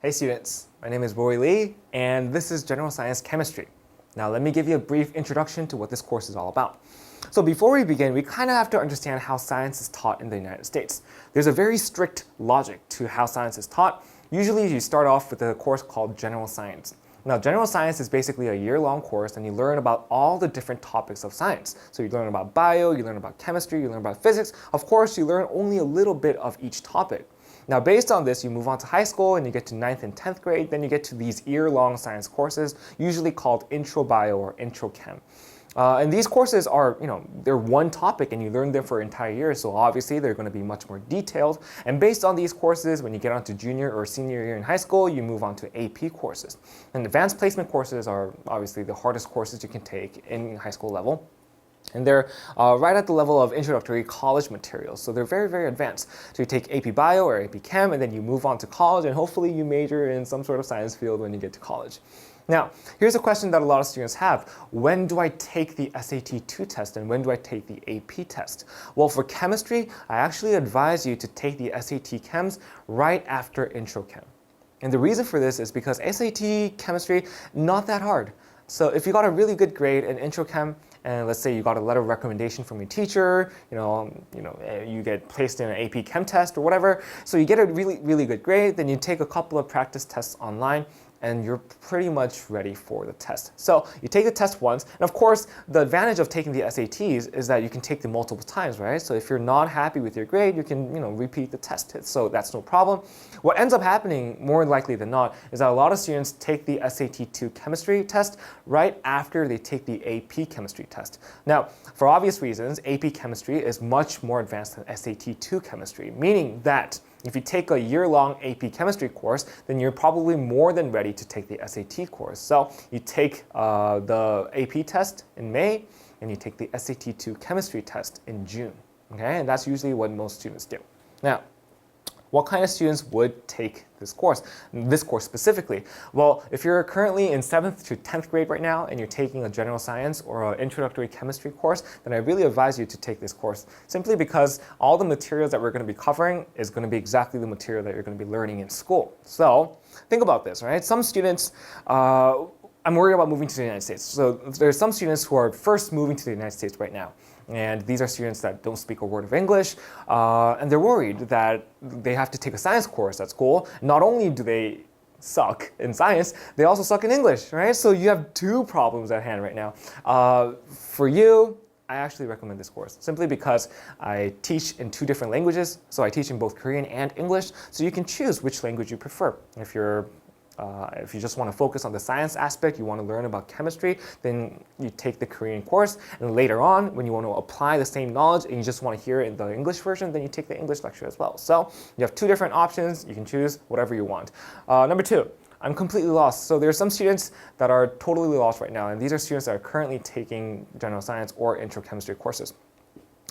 Hey students, my name is Roy Lee, and this is General Science Chemistry. Now let me give you a brief introduction to what this course is all about. So before we begin, we kind of have to understand how science is taught in the United States. There's a very strict logic to how science is taught. Usually you start off with a course called General Science. Now, General Science is basically a year-long course, and you learn about all the different topics of science. So you learn about bio, you learn about chemistry, you learn about physics. Of course, you learn only a little bit of each topic. Now, based on this, you move on to high school and you get to 9th and 10th grade. Then you get to these year-long science courses, usually called Intro Bio or Intro Chem. And these courses are, they're one topic and you learn them for an entire year. So obviously they're going to be much more detailed. And based on these courses, when you get onto junior or senior year in high school, you move on to AP courses. And advanced placement courses are obviously the hardest courses you can take in high school level. And they're right at the level of introductory college materials. So they're very, very advanced. So you take AP Bio or AP Chem, and then you move on to college, and hopefully you major in some sort of science field when you get to college. Now, here's a question that a lot of students have. When do I take the SAT 2 test, and when do I take the AP test? Well, for chemistry, I actually advise you to take the SAT Chems right after Intro Chem. And the reason for this is because SAT chemistry, not that hard. So if you got a really good grade in Intro Chem, and let's say you got a letter of recommendation from your teacher, you get placed in an AP Chem test or whatever, so you get a really, really good grade, then you take a couple of practice tests online, and you're pretty much ready for the test. So you take the test once, and of course, the advantage of taking the SATs is that you can take them multiple times, right? So if you're not happy with your grade, you can, repeat the test. So that's no problem. What ends up happening, more likely than not, is that a lot of students take the SAT 2 chemistry test right after they take the AP chemistry test. Now, for obvious reasons, AP chemistry is much more advanced than SAT 2 chemistry, meaning that if you take a year-long AP chemistry course, then you're probably more than ready to take the SAT course. So you take the AP test in May, and you take the SAT 2 chemistry test in June. Okay, and that's usually what most students do. Now, what kind of students would take this course specifically? Well, if you're currently in 7th to 10th grade right now and you're taking a general science or an introductory chemistry course, then I really advise you to take this course simply because all the materials that we're going to be covering is going to be exactly the material that you're going to be learning in school. So think about this, right? Some students, I'm worried about moving to the United States. So there's some students who are first moving to the United States right now. And these are students that don't speak a word of English, and they're worried that they have to take a science course at school. Not only do they suck in science, they also suck in English, right? So you have two problems at hand right now. For you, I actually recommend this course simply because I teach in 2 different languages. So I teach in both Korean and English, so you can choose which language you prefer. If you just want to focus on the science aspect, you want to learn about chemistry, then you take the Korean course. And later on, when you want to apply the same knowledge and you just want to hear it in the English version, then you take the English lecture as well. So you have 2 different options. You can choose whatever you want. Number 2, I'm completely lost. So there are some students that are totally lost right now. And these are students that are currently taking general science or intro chemistry courses.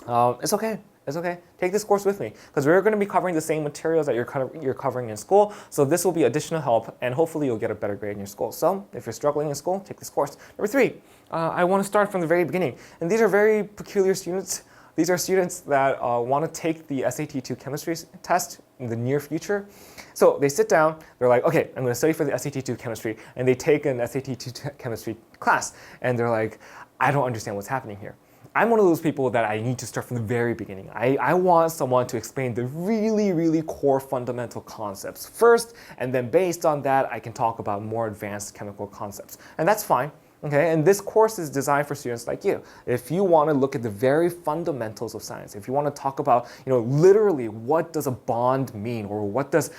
It's okay. It's okay. Take this course with me because we're going to be covering the same materials that you're covering in school. So this will be additional help, and hopefully you'll get a better grade in your school. So if you're struggling in school, take this course. Number 3, I want to start from the very beginning. And these are very peculiar students. These are students that want to take the SAT 2 chemistry test in the near future. So they sit down, they're like, okay, I'm going to study for the SAT 2 chemistry. And they take an SAT 2 chemistry class. And they're like, I don't understand what's happening here. I'm one of those people that I need to start from the very beginning. I want someone to explain the really, really core fundamental concepts first, and then based on that, I can talk about more advanced chemical concepts. And that's fine. Okay, and this course is designed for students like you. If you want to look at the very fundamentals of science, if you want to talk about, literally what does a bond mean, or what does,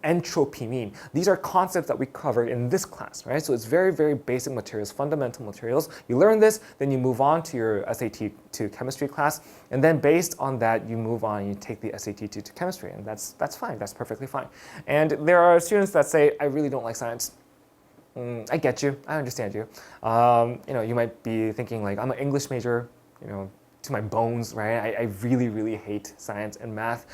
entropy mean, these are concepts that we cover in this class, right? So it's very, very basic materials, fundamental materials. You learn this, then you move on to your SAT 2 chemistry class, and then based on that, you move on, you take the SAT 2 to chemistry, and that's fine, that's perfectly fine. And there are students that say, I really don't like science. I get you. I understand you. You might be thinking like, I'm an English major, to my bones, right? I really, really hate science and math.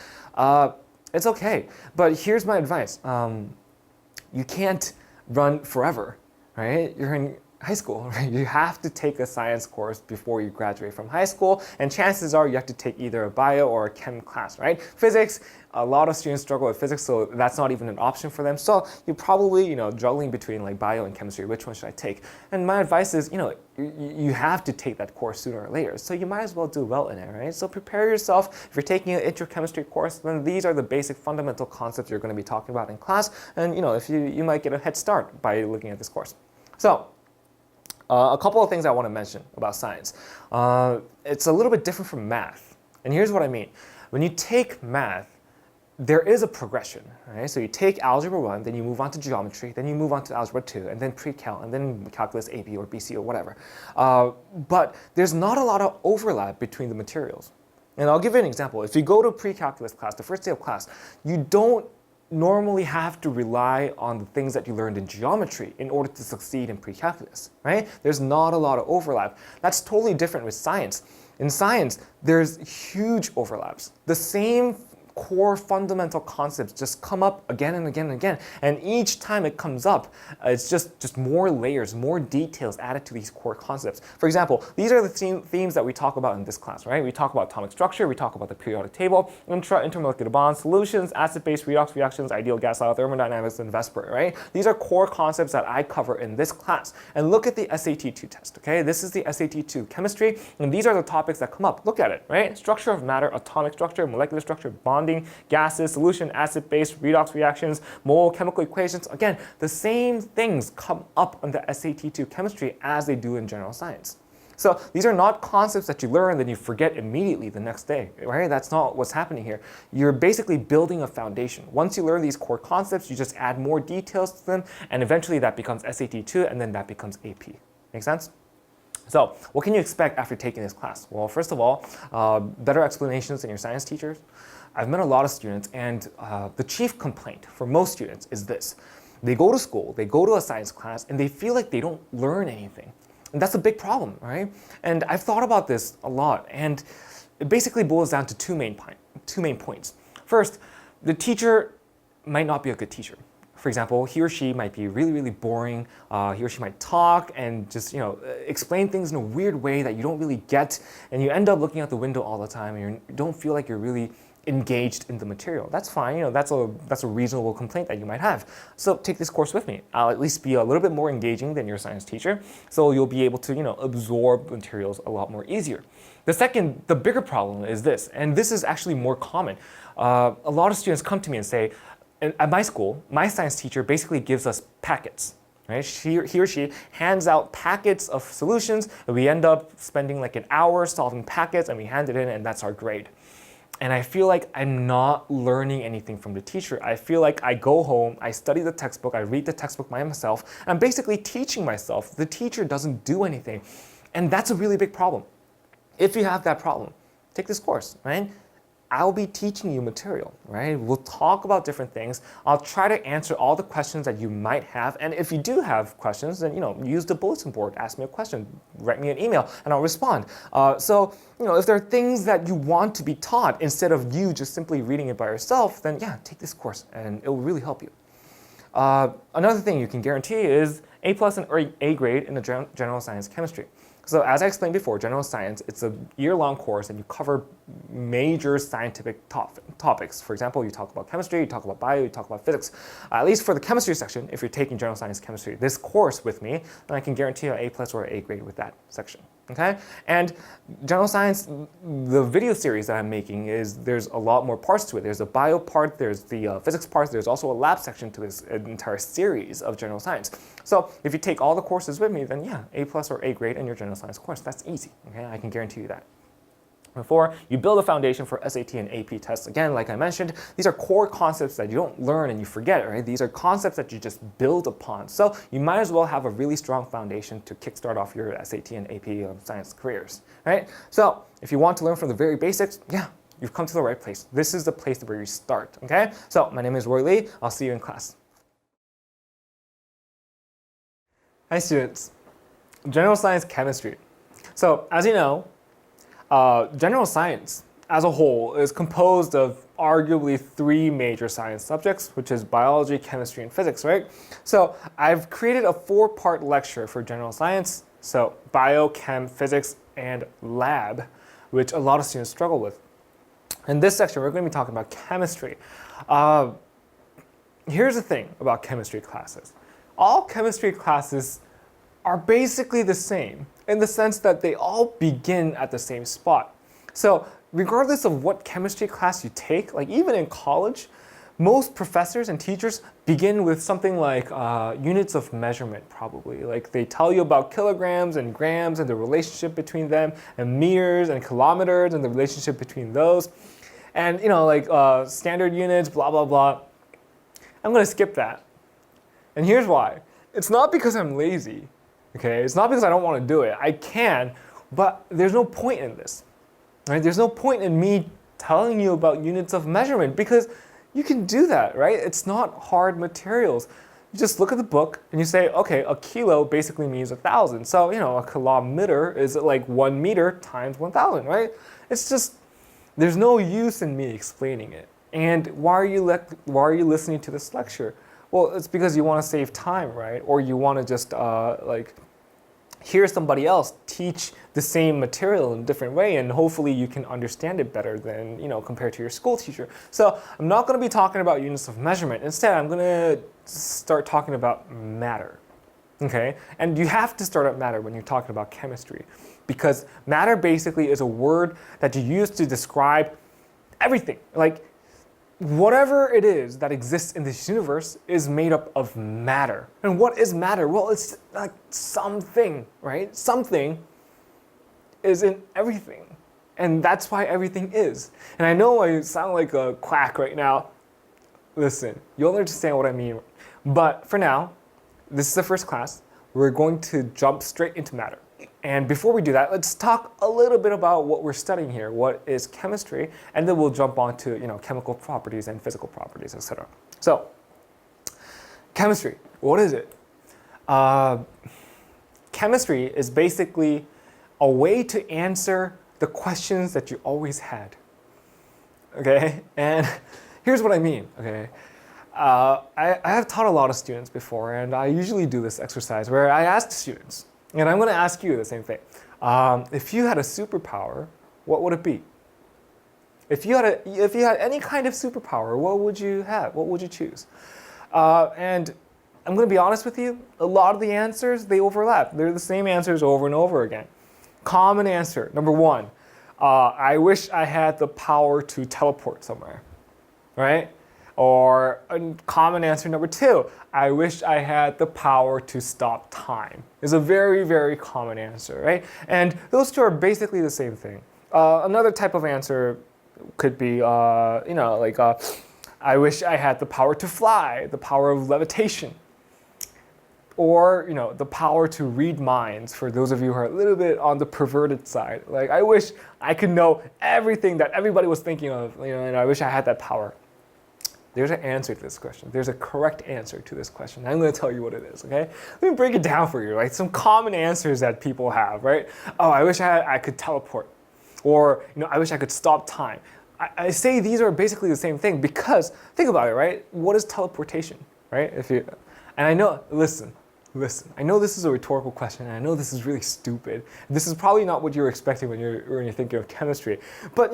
It's okay. But here's my advice. You can't run forever, right? You're in high school, right? You have to take a science course before you graduate from high school, and chances are you have to take either a bio or a chem class, right? Physics, a lot of students struggle with physics, so that's not even an option for them. So you're probably, juggling between like bio and chemistry. Which one should I take? And my advice is, you have to take that course sooner or later. So you might as well do well in it, right? So prepare yourself. If you're taking an intro chemistry course, then these are the basic fundamental concepts you're going to be talking about in class. And if you might get a head start by looking at this course. So a couple of things I want to mention about science. It's a little bit different from math. And here's what I mean. When you take math, there is a progression, right? So you take algebra 1, then you move on to geometry, then you move on to algebra 2, and then pre-cal, and then calculus AB or BC or whatever. But there's not a lot of overlap between the materials. And I'll give you an example. If you go to pre-calculus class, the first day of class, you don't normally have to rely on the things that you learned in geometry in order to succeed in pre-calculus, right? There's not a lot of overlap. That's totally different with science. In science, there's huge overlaps. The same core fundamental concepts just come up again and again and again. And each time it comes up, it's just more layers, more details added to these core concepts. For example, these are the themes that we talk about in this class, right? We talk about atomic structure, we talk about the periodic table, intermolecular bonds, solutions, acid-base redox reactions, ideal gas law, thermodynamics, and VSEPR, right? These are core concepts that I cover in this class. And look at the SAT-2 test, okay? This is the SAT-2 chemistry, and these are the topics that come up. Look at it, right? Structure of matter, atomic structure, molecular structure, bonding, gases, solution, acid-base, redox reactions, mole, chemical equations. Again, the same things come up on the SAT-2 chemistry as they do in general science. So these are not concepts that you learn and then you forget immediately the next day, right? That's not what's happening here. You're basically building a foundation. Once you learn these core concepts, you just add more details to them, and eventually that becomes SAT-2, and then that becomes AP. Make sense? So what can you expect after taking this class? Well, first of all, better explanations than your science teachers. I've met a lot of students, and the chief complaint for most students is this. They go to school, they go to a science class, and they feel like they don't learn anything. And that's a big problem, right? And I've thought about this a lot, and it basically boils down to two main points. First, the teacher might not be a good teacher. For example, he or she might be really, really boring. He or she might talk and just, explain things in a weird way that you don't really get, and you end up looking out the window all the time, and you don't feel like you're really engaged in the material. That's fine. That's a reasonable complaint that you might have. So take this course with me. I'll at least be a little bit more engaging than your science teacher, so you'll be able to, absorb materials a lot more easier. The bigger problem is this, and this is actually more common. A lot of students come to me and say, at my school, my science teacher basically gives us packets. Right? He or she hands out packets of solutions, and we end up spending like an hour solving packets, and we hand it in, and that's our grade. And I feel like I'm not learning anything from the teacher. I feel like I go home, I study the textbook, I read the textbook by myself, and I'm basically teaching myself. The teacher doesn't do anything. And that's a really big problem. If you have that problem, take this course, right? I'll be teaching you material, right? We'll talk about different things. I'll try to answer all the questions that you might have. And if you do have questions, then use the bulletin board, ask me a question, write me an email, and I'll respond. So if there are things that you want to be taught instead of you just simply reading it by yourself, then yeah, take this course and it will really help you. Another thing you can guarantee is A+ or A grade in the general science chemistry. So as I explained before, general science, it's a year-long course and you cover major scientific topics. For example, you talk about chemistry, you talk about bio, you talk about physics. At least for the chemistry section, if you're taking general science chemistry, this course with me, then I can guarantee you an A+ or A grade with that section. Okay? And general science, the video series that I'm making there's a lot more parts to it. There's a bio part, there's the physics part, there's also a lab section to this entire series of general science. So if you take all the courses with me, then yeah, A+ or A grade in your general science course. That's easy. Okay? I can guarantee you that. Before, you build a foundation for SAT and AP tests. Again, like I mentioned, these are core concepts that you don't learn and you forget, right? These are concepts that you just build upon. So you might as well have a really strong foundation to kickstart off your SAT and AP science careers, right? So if you want to learn from the very basics, yeah, you've come to the right place. This is the place where you start, okay? So my name is Roy Lee. I'll see you in class. Hi students. General science chemistry. So as you know, general science as a whole is composed of arguably three major science subjects, which is biology, chemistry, and physics, right? So I've created a 4-part lecture for general science. So bio, chem, physics, and lab, which a lot of students struggle with. In this section, we're going to be talking about chemistry. Here's the thing about chemistry classes. All chemistry classes are basically the same in the sense that they all begin at the same spot. So regardless of what chemistry class you take, like even in college, most professors and teachers begin with something like units of measurement, probably. Like they tell you about kilograms and grams and the relationship between them, and meters and kilometers and the relationship between those. And like standard units, blah, blah, blah. I'm gonna skip that. And here's why. It's not because I'm lazy, okay? It's not because I don't wanna do it. I can, but there's no point in this, right? There's no point in me telling you about units of measurement because you can do that, right? It's not hard materials. You just look at the book and you say, okay, a kilo basically means 1,000. So, a kilometer is like 1 meter times 1,000, right? It's just, there's no use in me explaining it. And why are you listening to this lecture? Well, it's because you want to save time, right? Or you want to just hear somebody else teach the same material in a different way, and hopefully you can understand it better than compared to your school teacher. So I'm not going to be talking about units of measurement. Instead, I'm going to start talking about matter. Okay? And you have to start at matter when you're talking about chemistry, because matter basically is a word that you use to describe everything. Like whatever it is that exists in this universe is made up of matter. And what is matter? Well, it's like something, right? Something is in everything. And that's why everything is. And I know I sound like a quack right now. Listen, you'll understand what I mean. But for now, this is the first class. We're going to jump straight into matter. And before we do that, let's talk a little bit about what we're studying here. What is chemistry? And then we'll jump on to chemical properties and physical properties, etc. So, chemistry, what is it? Chemistry is basically a way to answer the questions that you always had. Okay? And here's what I mean, okay? I have taught a lot of students before, and I usually do this exercise where I ask the students, and I'm going to ask you the same thing. If you had a superpower, what would it be? If you had any kind of superpower, what would you have? What would you choose? And I'm going to be honest with you. A lot of the answers, they overlap. They're the same answers over and over again. Common answer, number one, I wish I had the power to teleport somewhere, right? Or a common answer number two, I wish I had the power to stop time. Is a very, very common answer, right? And those two are basically the same thing. Another type of answer could be, I wish I had the power to fly, the power of levitation. Or, the power to read minds, for those of you who are a little bit on the perverted side. Like, I wish I could know everything that everybody was thinking of, and I wish I had that power. There's an answer to this question. There's a correct answer to this question. I'm going to tell you what it is, okay? Let me break it down for you, right? Some common answers that people have, right? Oh, I wish I could teleport. Or, I wish I could stop time. I say these are basically the same thing because, think about it, right? What is teleportation, right? And I know, listen, I know this is a rhetorical question, and I know this is really stupid. This is probably not what you're expecting when you're thinking of chemistry. But,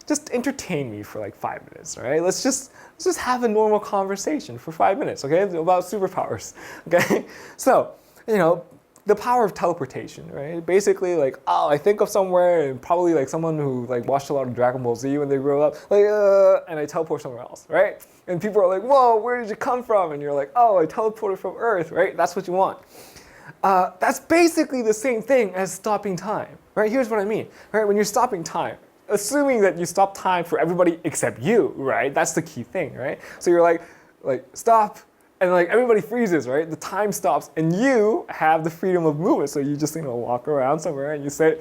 just entertain me for like 5 minutes, all right? Let's just have a normal conversation for 5 minutes, okay? About superpowers, okay? So, the power of teleportation, right? Basically, I think of somewhere, and probably like someone who watched a lot of Dragon Ball Z when they grew up, and I teleport somewhere else, right? And people are like, whoa, where did you come from? And you're like, oh, I teleported from Earth, right? That's what you want. That's basically the same thing as stopping time, right? Here's what I mean, right? When you're stopping time, assuming that you stop time for everybody except you, right? That's the key thing, right? So you're like stop, and everybody freezes, right? The time stops, and you have the freedom of movement. So you just walk around somewhere, and you say,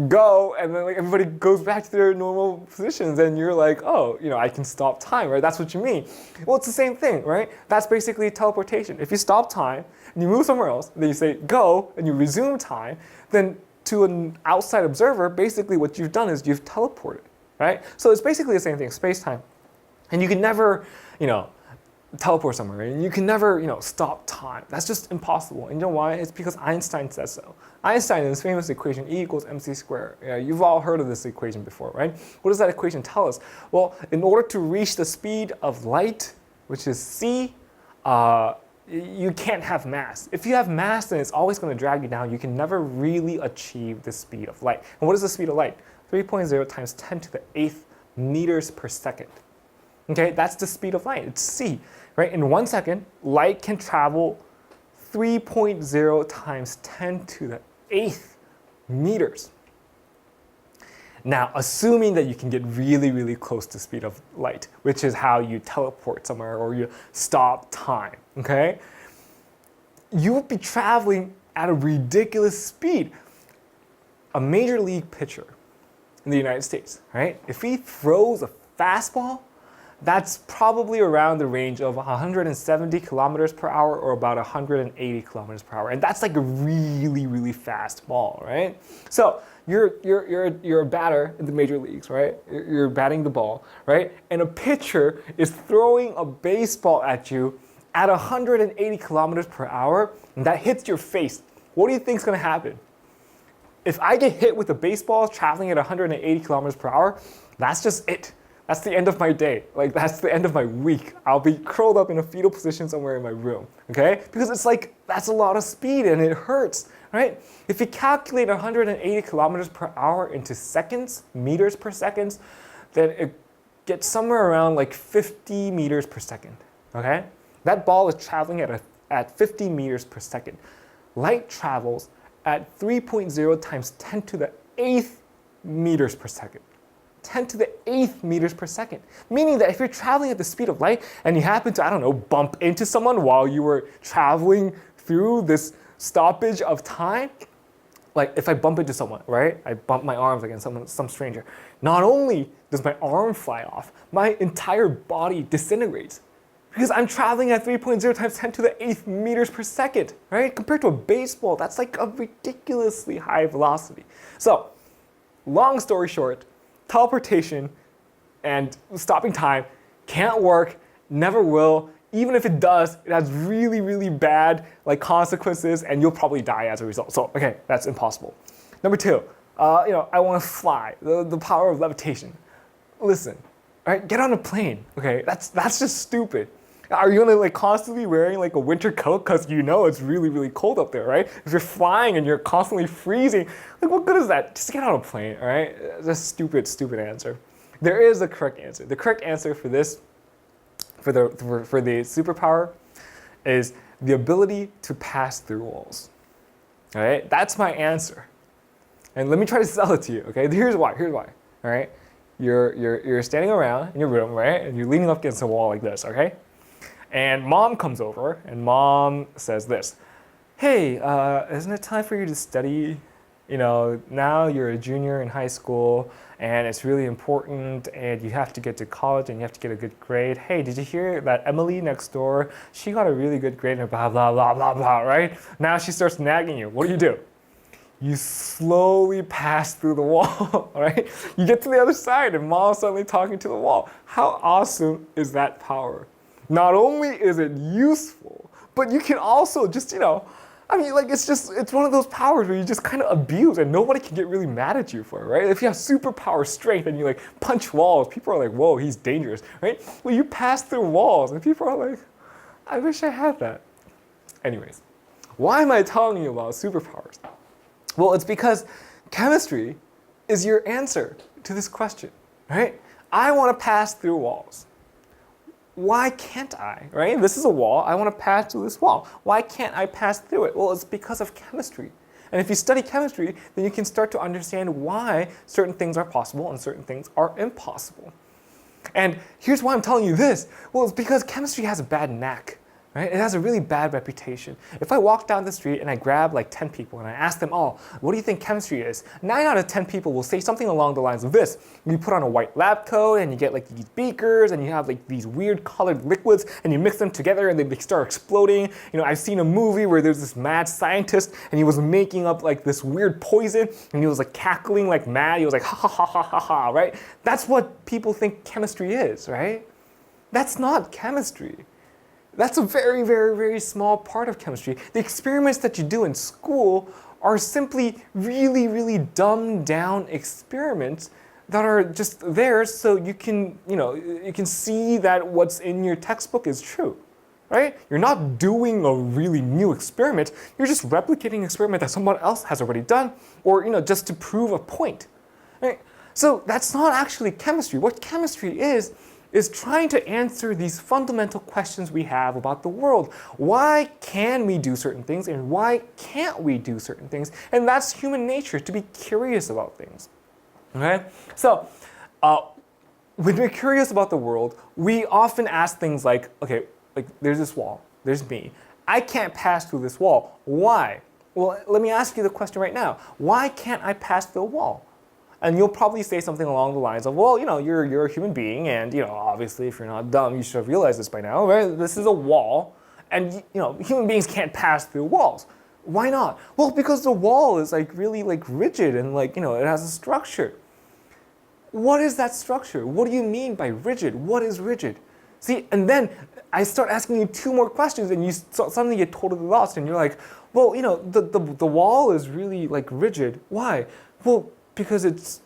go, and then everybody goes back to their normal positions, and you're like, oh, I can stop time, right? That's what you mean. Well, it's the same thing, right? That's basically teleportation. If you stop time and you move somewhere else, then you say go, and you resume time, then to an outside observer, basically what you've done is you've teleported, right? So it's basically the same thing, space-time. And you can never, teleport somewhere, and you can never, stop time. That's just impossible. And you know why? It's because Einstein says so. Einstein, in his famous equation, E equals mc squared. You've all heard of this equation before, right? What does that equation tell us? Well, in order to reach the speed of light, which is c, you can't have mass. If you have mass, then it's always going to drag you down. You can never really achieve the speed of light. And what is the speed of light? 3.0 times 10 to the 8th meters per second. Okay, that's the speed of light. It's c, right? In 1 second, light can travel 3.0 times 10 to the 8th meters. Now, assuming that you can get really, really close to the speed of light, which is how you teleport somewhere or you stop time, okay? You would be traveling at a ridiculous speed. A major league pitcher in the United States, right? If he throws a fastball, that's probably around the range of 170 kilometers per hour or about 180 kilometers per hour. And that's like a really, really fast ball, right? So you're a batter in the major leagues, right? You're batting the ball, right? And a pitcher is throwing a baseball at you at 180 kilometers per hour, and that hits your face. What do you think is going to happen? If I get hit with a baseball traveling at 180 kilometers per hour, that's just it. That's the end of my day. Like, that's the end of my week. I'll be curled up in a fetal position somewhere in my room, okay? Because it's like, that's a lot of speed and it hurts, right? If you calculate 180 kilometers per hour into seconds, meters per second, then it gets somewhere around like 50 meters per second, okay? That ball is traveling at 50 meters per second. Light travels at 3.0 times 10 to the 8th meters per second. 10 to the 8th meters per second. Meaning that if you're traveling at the speed of light and you happen to, I don't know, bump into someone while you were traveling through this stoppage of time, like if I bump into someone, right? I bump my arms against some stranger. Not only does my arm fly off, my entire body disintegrates. Because I'm traveling at 3.0 times 10 to the 8th meters per second, right? Compared to a baseball, that's like a ridiculously high velocity. So, long story short, teleportation and stopping time can't work, never will. Even if it does, it has really, really bad consequences, and you'll probably die as a result. So, okay, that's impossible. Number two, I want to fly. The power of levitation. Listen, all right, get on a plane. Okay, that's just stupid. Are you gonna constantly wearing a winter coat because it's really, really cold up there, right? If you're flying and you're constantly freezing, what good is that? Just get on a plane, all right? That's a stupid, stupid answer. There is a correct answer. The correct answer for this, for the superpower, is the ability to pass through walls. All right, that's my answer. And let me try to sell it to you. Okay, here's why. All right, you're standing around in your room, right, and you're leaning up against a wall like this. Okay. And mom comes over, and mom says this: "Hey, isn't it time for you to study? Now you're a junior in high school, and it's really important, and you have to get to college, and you have to get a good grade. Hey, did you hear that Emily next door, she got a really good grade, and blah, blah, blah, blah, blah, right? Now she starts nagging you. What do? You slowly pass through the wall, right? You get to the other side, and mom's suddenly talking to the wall. How awesome is that power? Not only is it useful, but you can also just, it's one of those powers where you just kind of abuse and nobody can get really mad at you for it, right? If you have superpower strength and you punch walls, people are like, whoa, he's dangerous, right? Well, you pass through walls and people are like, I wish I had that. Anyways, why am I telling you about superpowers? Well, it's because chemistry is your answer to this question, right? I want to pass through walls. Why can't I, right? This is a wall. I want to pass through this wall. Why can't I pass through it? Well, it's because of chemistry. And if you study chemistry, then you can start to understand why certain things are possible and certain things are impossible. And here's why I'm telling you this. Well, it's because chemistry has a bad knack right? It has a really bad reputation. If I walk down the street and I grab like 10 people and I ask them all, what do you think chemistry is? 9 out of 10 people will say something along the lines of this. You put on a white lab coat and you get like these beakers and you have like these weird colored liquids and you mix them together and they start exploding. You know, I've seen a movie where there's this mad scientist and he was making up like this weird poison and he was like cackling like mad. He was like, ha ha ha ha ha ha, right? That's what people think chemistry is, right? That's not chemistry. That's a very, very, very small part of chemistry. The experiments that you do in school are simply really, really dumbed down experiments that are just there so you can, you can see that what's in your textbook is true, right? You're not doing a really new experiment. You're just replicating an experiment that someone else has already done, or just to prove a point, right? So that's not actually chemistry. What chemistry is trying to answer these fundamental questions we have about the world. Why can we do certain things and why can't we do certain things? And that's human nature, to be curious about things. Okay? So, when we're curious about the world, we often ask things like, okay, like there's this wall, there's me. I can't pass through this wall. Why? Well, let me ask you the question right now. Why can't I pass through a wall? And you'll probably say something along the lines of, well, you're a human being, and obviously, if you're not dumb, you should have realized this by now, right? This is a wall, and human beings can't pass through walls. Why not? Well, because the wall is like really like rigid and like it has a structure. What is that structure? What do you mean by rigid? What is rigid? See, and then I start asking you 2 more questions, and you suddenly get totally lost, and you're like, well, the wall is really like rigid. Why? Well, because it's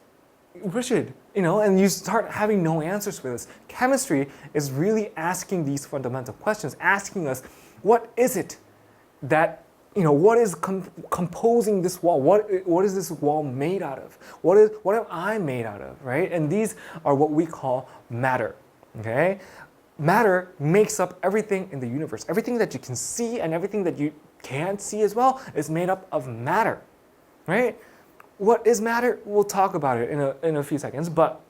rigid, and you start having no answers for this. Chemistry is really asking these fundamental questions, asking us, what is it that, what is composing this wall? What is this wall made out of? What am I made out of, right? And these are what we call matter, okay? Matter makes up everything in the universe. Everything that you can see and everything that you can't see as well is made up of matter, right? What is matter? We'll talk about it in a few seconds, but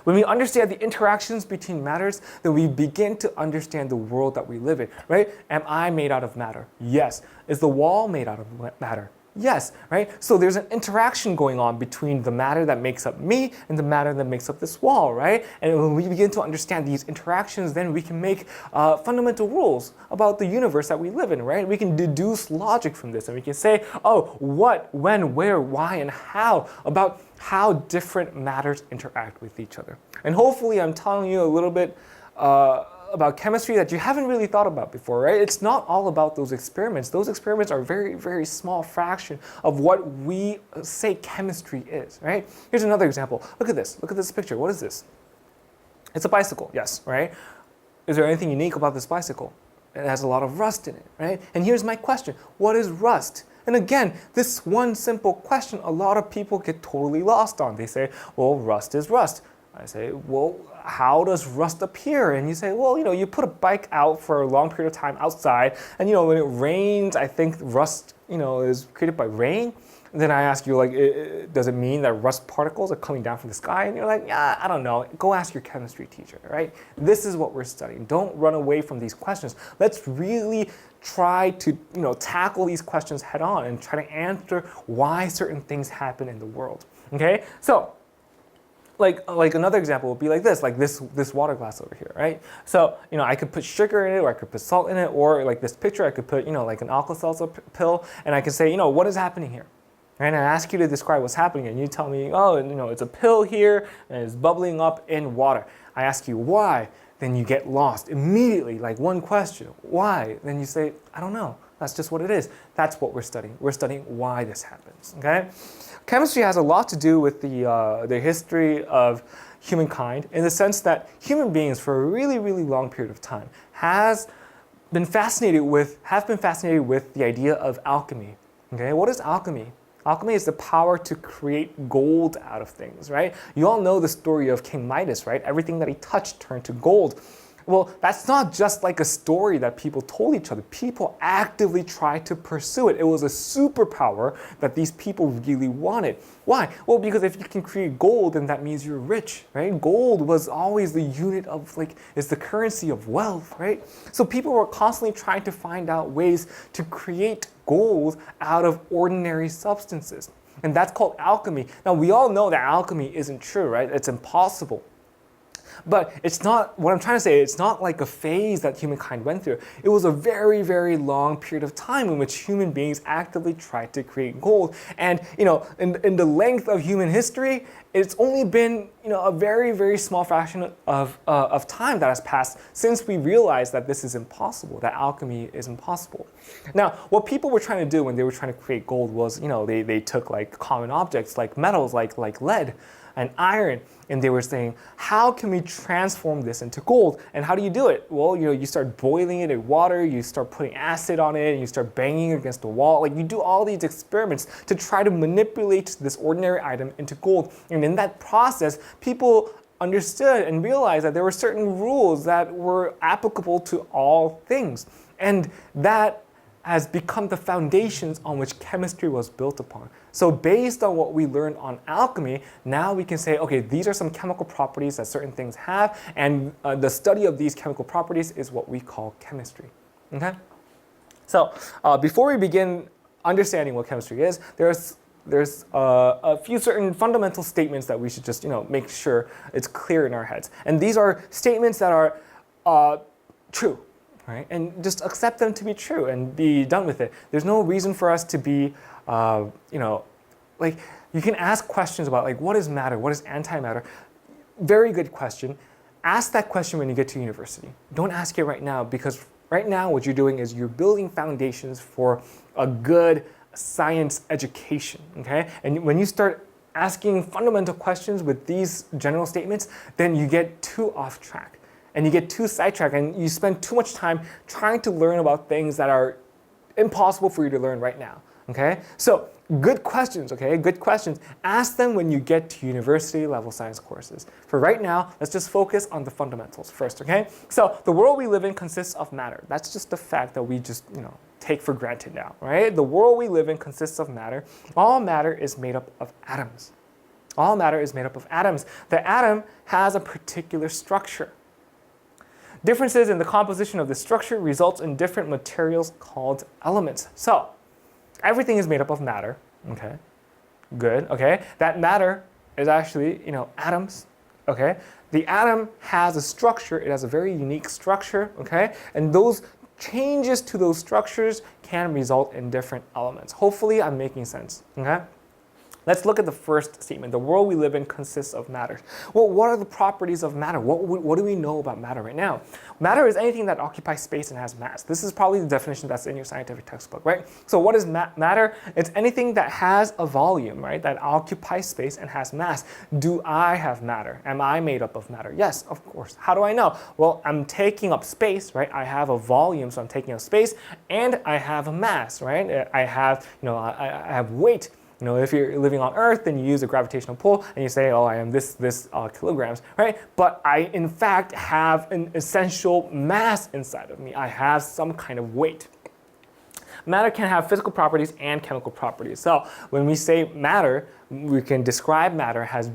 when we understand the interactions between matters, then we begin to understand the world that we live in, right? Am I made out of matter? Yes. Is the wall made out of matter? Yes, right? So there's an interaction going on between the matter that makes up me and the matter that makes up this wall, right? And when we begin to understand these interactions, then we can make fundamental rules about the universe that we live in, right? We can deduce logic from this, and we can say, oh, what, when, where, why, and how, about how different matters interact with each other. And hopefully I'm telling you a little bit about chemistry that you haven't really thought about before, right? It's not all about those experiments. Those experiments are a very, very small fraction of what we say chemistry is, right? Here's another example. Look at this. Look at this picture. What is this? It's a bicycle, yes, right? Is there anything unique about this bicycle? It has a lot of rust in it, right? And here's my question. What is rust? And again, this one simple question, a lot of people get totally lost on. They say, well, rust is rust. I say, well, how does rust appear? And you say, well, you put a bike out for a long period of time outside, and when it rains, I think rust, is created by rain. And then I ask you, like, does it mean that rust particles are coming down from the sky? And you're like, yeah, I don't know. Go ask your chemistry teacher, right? This is what we're studying. Don't run away from these questions. Let's really try to, tackle these questions head on and try to answer why certain things happen in the world. Okay, so. Like another example would be like this water glass over here, right? So, I could put sugar in it, or I could put salt in it, or like this picture, I could put, like an Alka-Seltzer pill, and I could say, what is happening here? Right? And I ask you to describe what's happening, and you tell me, oh, it's a pill here, and it's bubbling up in water. I ask you why, then you get lost immediately, like one question, why? Then you say, I don't know. That's just what it is. That's what we're studying. We're studying why this happens, okay? Chemistry has a lot to do with the history of humankind, in the sense that human beings for a really, really long period of time have been fascinated with the idea of alchemy. Okay, what is alchemy? Alchemy is the power to create gold out of things, right? You all know the story of King Midas, right? Everything that he touched turned to gold. Well, that's not just like a story that people told each other. People actively tried to pursue it. It was a superpower that these people really wanted. Why? Well, because if you can create gold, then that means you're rich, right? Gold was always the unit of is the currency of wealth, right? So people were constantly trying to find out ways to create gold out of ordinary substances. And that's called alchemy. Now, we all know that alchemy isn't true, right? It's impossible. But it's not, what I'm trying to say, it's not like a phase that humankind went through. It was a very, very long period of time in which human beings actively tried to create gold. And, in the length of human history, it's only been, a very, very small fraction of time that has passed since we realized that this is impossible, that alchemy is impossible. Now, what people were trying to do when they were trying to create gold was, they took like common objects like metals, like lead and iron, and they were saying, how can we transform this into gold? And how do you do it? Well, you start boiling it in water, you start putting acid on it, and you start banging against the wall. Like, you do all these experiments to try to manipulate this ordinary item into gold. And in that process, people understood and realized that there were certain rules that were applicable to all things. And that has become the foundations on which chemistry was built upon. So based on what we learned on alchemy, now we can say, okay, these are some chemical properties that certain things have, and the study of these chemical properties is what we call chemistry. Okay? So before we begin understanding what chemistry is, there's a few certain fundamental statements that we should just make sure it's clear in our heads. And these are statements that are true. Right? And just accept them to be true and be done with it. There's no reason for us to be, you can ask questions about what is matter, what is antimatter. Very good question. Ask that question when you get to university. Don't ask it right now, because right now what you're doing is you're building foundations for a good science education, okay? And when you start asking fundamental questions with these general statements, then you get too off track. And you get too sidetracked, and you spend too much time trying to learn about things that are impossible for you to learn right now, okay? So good questions, okay? Good questions. Ask them when you get to university level science courses. For right now, let's just focus on the fundamentals first, okay? So the world we live in consists of matter. That's just a fact that we just, take for granted now, right? The world we live in consists of matter. All matter is made up of atoms. All matter is made up of atoms. The atom has a particular structure. Differences in the composition of the structure results in different materials called elements. So, everything is made up of matter, okay? Good, okay? That matter is actually, atoms, okay? The atom has a structure, it has a very unique structure, okay? And those changes to those structures can result in different elements. Hopefully, I'm making sense, okay? Let's look at the first statement. The world we live in consists of matter. Well, what are the properties of matter? What do we know about matter right now? Matter is anything that occupies space and has mass. This is probably the definition that's in your scientific textbook, right? So what is matter? It's anything that has a volume, right? That occupies space and has mass. Do I have matter? Am I made up of matter? Yes, of course. How do I know? Well, I'm taking up space, right? I have a volume, so I'm taking up space, and I have a mass, right? I have, I have weight. If you're living on Earth, then you use a gravitational pull and you say, oh, I am this kilograms, right? But I, in fact, have an essential mass inside of me. I have some kind of weight. Matter can have physical properties and chemical properties. So when we say matter, we can describe matter as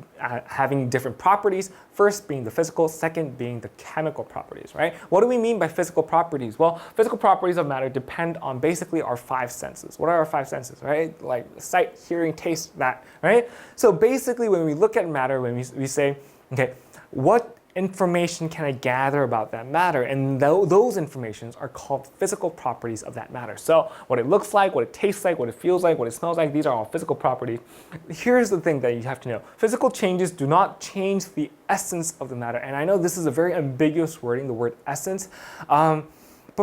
having different properties, first being the physical, second being the chemical properties, right? What do we mean by physical properties? Well, physical properties of matter depend on basically our five senses. What are our five senses, right? Like sight, hearing, taste, that, right? So basically when we look at matter, when we say, okay, what information can I gather about that matter? And those informations are called physical properties of that matter. So what it looks like, what it tastes like, what it feels like, what it smells like, these are all physical properties. Here's the thing that you have to know. Physical changes do not change the essence of the matter. And I know this is a very ambiguous wording, the word essence. But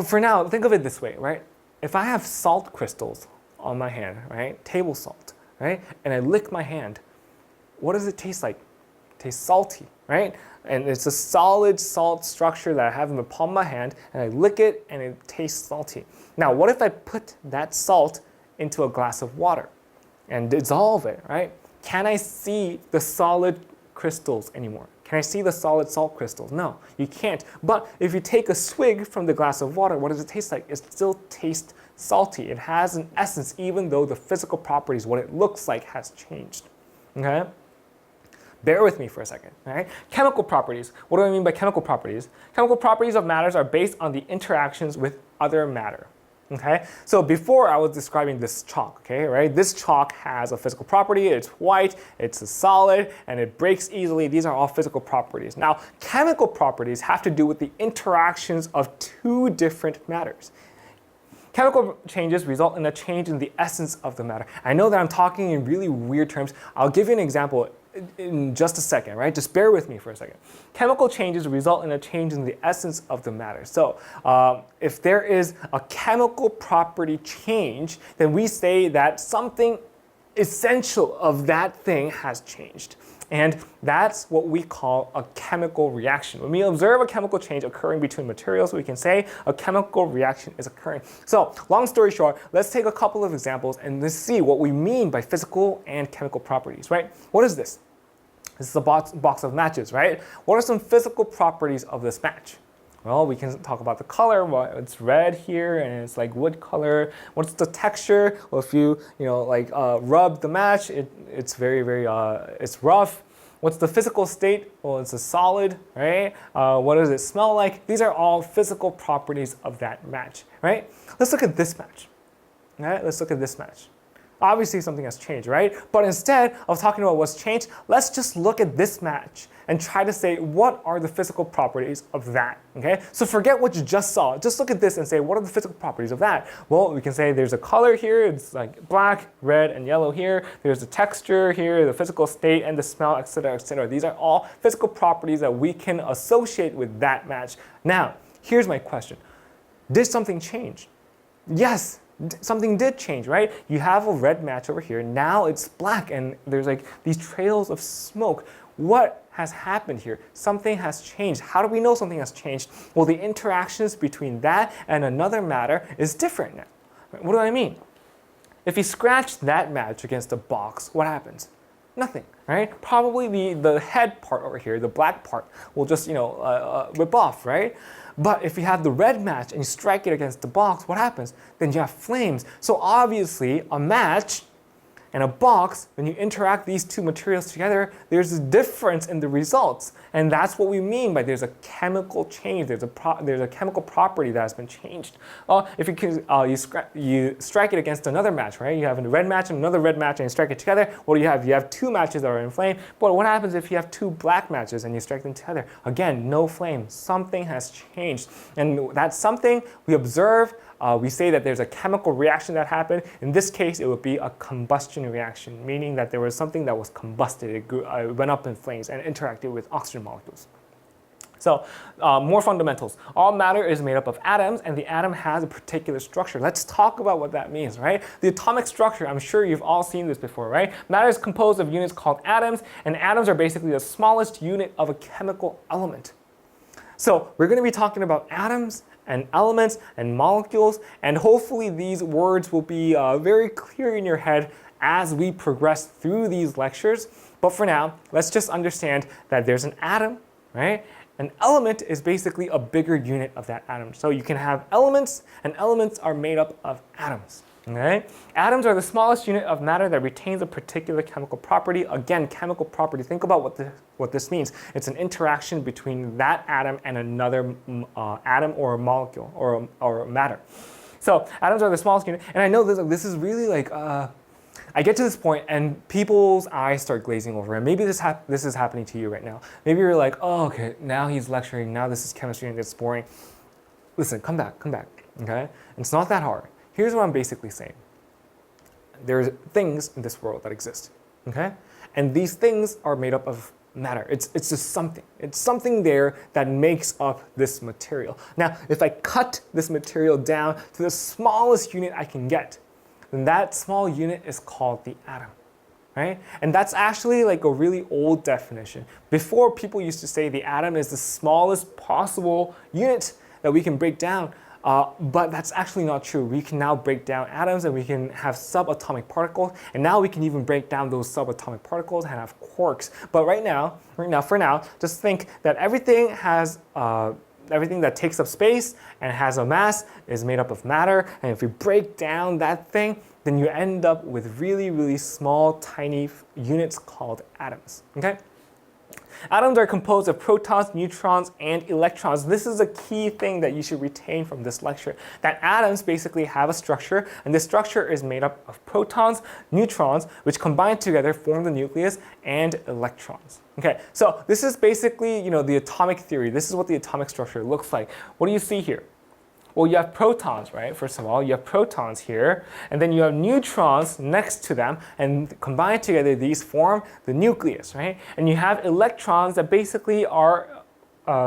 for now, think of it this way, right? If I have salt crystals on my hand, right? Table salt, right? And I lick my hand, what does it taste like? It tastes salty, right? And it's a solid salt structure that I have in the palm of my hand, and I lick it and it tastes salty. Now, what if I put that salt into a glass of water and dissolve it, right? Can I see the solid crystals anymore? Can I see the solid salt crystals? No, you can't. But if you take a swig from the glass of water, what does it taste like? It still tastes salty. It has an essence, even though the physical properties, what it looks like, has changed. Okay? Bear with me for a second. Right? Chemical properties. What do I mean by chemical properties? Chemical properties of matters are based on the interactions with other matter. Okay, so before I was describing this chalk, okay, right? This chalk has a physical property, it's white, it's a solid, and it breaks easily. These are all physical properties. Now, chemical properties have to do with the interactions of two different matters. Chemical changes result in a change in the essence of the matter. I know that I'm talking in really weird terms. I'll give you an example in just a second, right? Just bear with me for a second. Chemical changes result in a change in the essence of the matter. So if there is a chemical property change, then we say that something essential of that thing has changed. And that's what we call a chemical reaction. When we observe a chemical change occurring between materials, we can say a chemical reaction is occurring. So, long story short, let's take a couple of examples and let's see what we mean by physical and chemical properties, right? What is this? This is a box of matches, right? What are some physical properties of this match? Well, we can talk about the color. Well, it's red here, and it's like wood color. What's the texture? Well, if you rub the match, it's very it's rough. What's the physical state? Well, it's a solid, right? What does it smell like? These are all physical properties of that match, right? Let's look at this match. All right, let's look at this match. Obviously, something has changed, right? But instead of talking about what's changed, let's just look at this match and try to say, what are the physical properties of that, okay? So forget what you just saw. Just look at this and say, what are the physical properties of that? Well, we can say there's a color here. It's like black, red, and yellow here. There's the texture here, the physical state, and the smell, etc., etc. These are all physical properties that we can associate with that match. Now, here's my question. Did something change? Yes. Something did change, right? You have a red match over here. Now it's black and there's like these trails of smoke. What has happened here? Something has changed. How do we know something has changed? Well, the interactions between that and another matter is different now. What do I mean? If you scratch that match against a box, what happens? Nothing, right? Probably the head part over here, the black part, will just rip off, right? But if you have the red match and you strike it against the box, what happens? Then you have flames. So obviously, a match and a box, when you interact these two materials together, there's a difference in the results. And that's what we mean by there's a chemical change. There's a chemical property that has been changed. If you strike it against another match, right? You have a red match and another red match and you strike it together. What do you have? You have two matches that are in flame. But what happens if you have two black matches and you strike them together? Again, no flame. Something has changed. And that's something we observe. We say that there's a chemical reaction that happened. In this case, it would be a combustion reaction, meaning that there was something that was combusted. It went up in flames and interacted with oxygen molecules. So, more fundamentals. All matter is made up of atoms, and the atom has a particular structure. Let's talk about what that means, right? The atomic structure, I'm sure you've all seen this before, right? Matter is composed of units called atoms, and atoms are basically the smallest unit of a chemical element. So, we're going to be talking about atoms and elements and molecules, and hopefully these words will be very clear in your head as we progress through these lectures. But for now, let's just understand that there's an atom, right? An element is basically a bigger unit of that atom. So you can have elements, and elements are made up of atoms. Okay? Atoms are the smallest unit of matter that retains a particular chemical property. Again, chemical property. Think about what this means. It's an interaction between that atom and another atom or a molecule or matter. So atoms are the smallest unit. And I know this is really like, I get to this point and people's eyes start glazing over. And maybe this is happening to you right now. Maybe you're like, oh, okay, now he's lecturing. Now this is chemistry and it's boring. Listen, come back, okay? It's not that hard. Here's what I'm basically saying. There's things in this world that exist, okay? And these things are made up of matter. It's just something. It's something there that makes up this material. Now, if I cut this material down to the smallest unit I can get, then that small unit is called the atom, right? And that's actually like a really old definition. Before, people used to say the atom is the smallest possible unit that we can break down. But that's actually not true. We can now break down atoms and we can have subatomic particles, and now we can even break down those subatomic particles and have quarks. But for now, just think that everything that takes up space and has a mass is made up of matter, and if we break down that thing, then you end up with really, really small, tiny units called atoms, okay? Atoms are composed of protons, neutrons, and electrons. This is a key thing that you should retain from this lecture, that atoms basically have a structure, and this structure is made up of protons, neutrons, which combine together form the nucleus, and electrons. Okay, so this is basically, the atomic theory. This is what the atomic structure looks like. What do you see here? Well, you have protons, right? First of all, you have protons here, and then you have neutrons next to them, and combined together, these form the nucleus, right? And you have electrons that basically are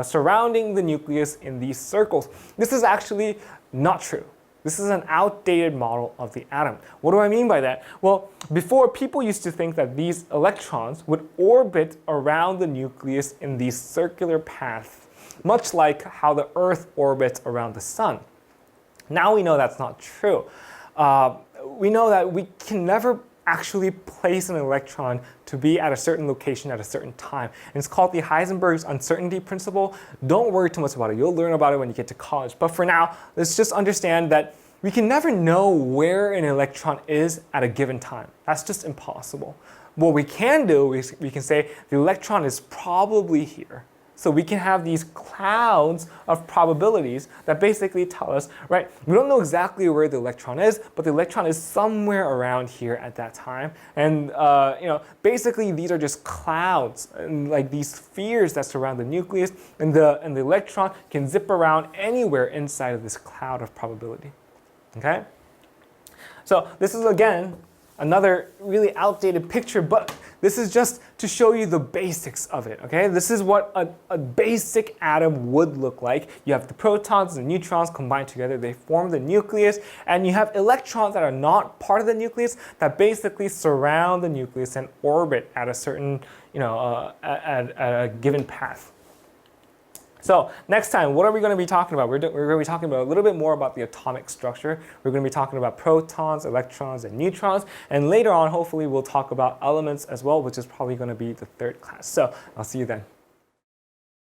surrounding the nucleus in these circles. This is actually not true. This is an outdated model of the atom. What do I mean by that? Well, before, people used to think that these electrons would orbit around the nucleus in these circular paths, much like how the Earth orbits around the sun. Now we know that's not true. We know that we can never actually place an electron to be at a certain location at a certain time. And it's called the Heisenberg's uncertainty principle. Don't worry too much about it. You'll learn about it when you get to college. But for now, let's just understand that we can never know where an electron is at a given time. That's just impossible. What we can do is we can say the electron is probably here. So we can have these clouds of probabilities that basically tell us, right, we don't know exactly where the electron is, but the electron is somewhere around here at that time. And basically these are just clouds, and like these spheres that surround the nucleus, and the electron can zip around anywhere inside of this cloud of probability. Okay? So this is, again, another really outdated picture, but this is just to show you the basics of it, okay? This is what a basic atom would look like. You have the protons and neutrons combined together, they form the nucleus, and you have electrons that are not part of the nucleus that basically surround the nucleus and orbit at a certain, at a given path. So next time, what are we going to be talking about? We're going to be talking about a little bit more about the atomic structure. We're going to be talking about protons, electrons, and neutrons. And later on, hopefully, we'll talk about elements as well, which is probably going to be the third class. So I'll see you then.